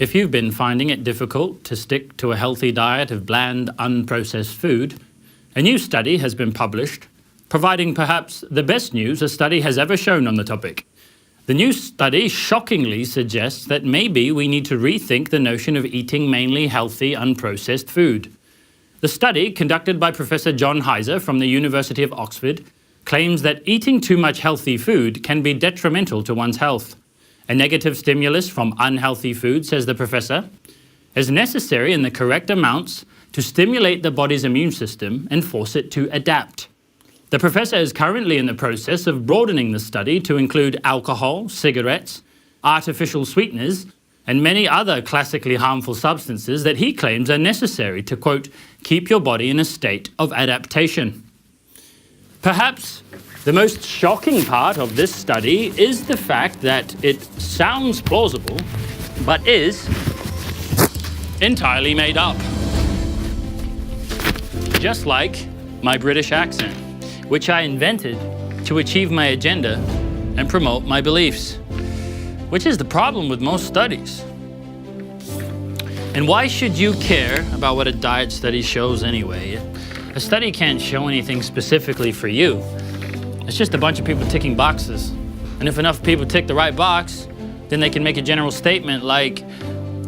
If you've been finding it difficult to stick to a healthy diet of bland, unprocessed food, a new study has been published, providing perhaps the best news a study has ever shown on the topic. The new study shockingly suggests that maybe we need to rethink the notion of eating mainly healthy, unprocessed food. The study, conducted by Professor John Heiser from the University of Oxford, claims that eating too much healthy food can be detrimental to one's health. A negative stimulus from unhealthy food, says the professor, is necessary in the correct amounts to stimulate the body's immune system and force it to adapt. The professor is currently in the process of broadening the study to include alcohol, cigarettes, artificial sweeteners, and many other classically harmful substances that he claims are necessary to, quote, keep your body in a state of adaptation. Perhaps the most shocking part of this study is the fact that it sounds plausible, but is entirely made up. Just like my British accent, which I invented to achieve my agenda and promote my beliefs, which is the problem with most studies. And why should you care about what a diet study shows anyway? A study can't show anything specifically for you. It's just a bunch of people ticking boxes. And if enough people tick the right box, then they can make a general statement like,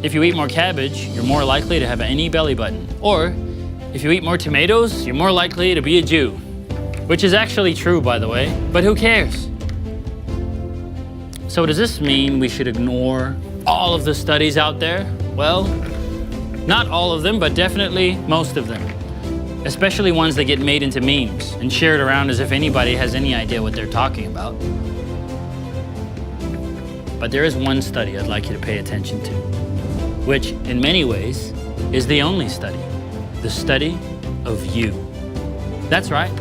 if you eat more cabbage, you're more likely to have any belly button. Or, if you eat more tomatoes, you're more likely to be a Jew. Which is actually true, by the way, but who cares? So does this mean we should ignore all of the studies out there? Well, not all of them, but definitely most of them. Especially ones that get made into memes and shared around as if anybody has any idea what they're talking about. But there is one study I'd like you to pay attention to, which in many ways is the only study, the study of you. That's right,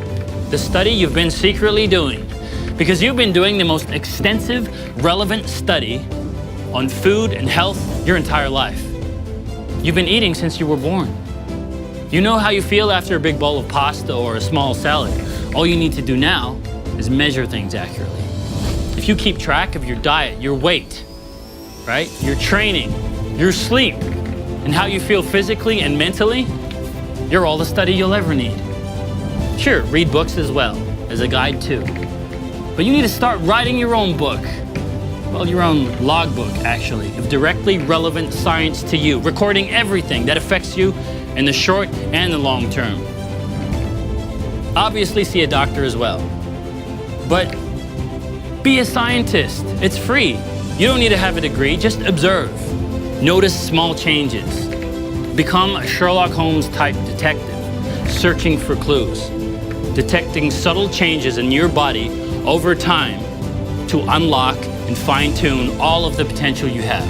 the study you've been secretly doing, because you've been doing the most extensive, relevant study on food and health your entire life. You've been eating since you were born. You know how you feel after a big bowl of pasta or a small salad. All you need to do now is measure things accurately. If you keep track of your diet, your weight, right? Your training, your sleep, and how you feel physically and mentally, you're all the study you'll ever need. Sure, read books as well, as a guide too. But you need to start writing your own book. Well, your own logbook, actually, of directly relevant science to you, recording everything that affects you in the short and the long term. Obviously, see a doctor as well. But be a scientist. It's free. You don't need to have a degree, just observe. Notice small changes. Become a Sherlock Holmes type detective, searching for clues, detecting subtle changes in your body over time to unlock and fine-tune all of the potential you have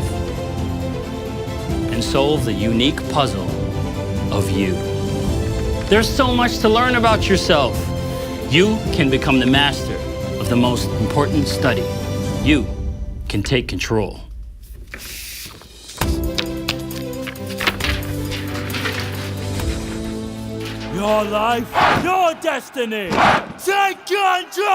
and solve the unique puzzle of you. There's so much to learn about yourself. You can become the master of the most important study. You can take control. Your life, your destiny. Take control!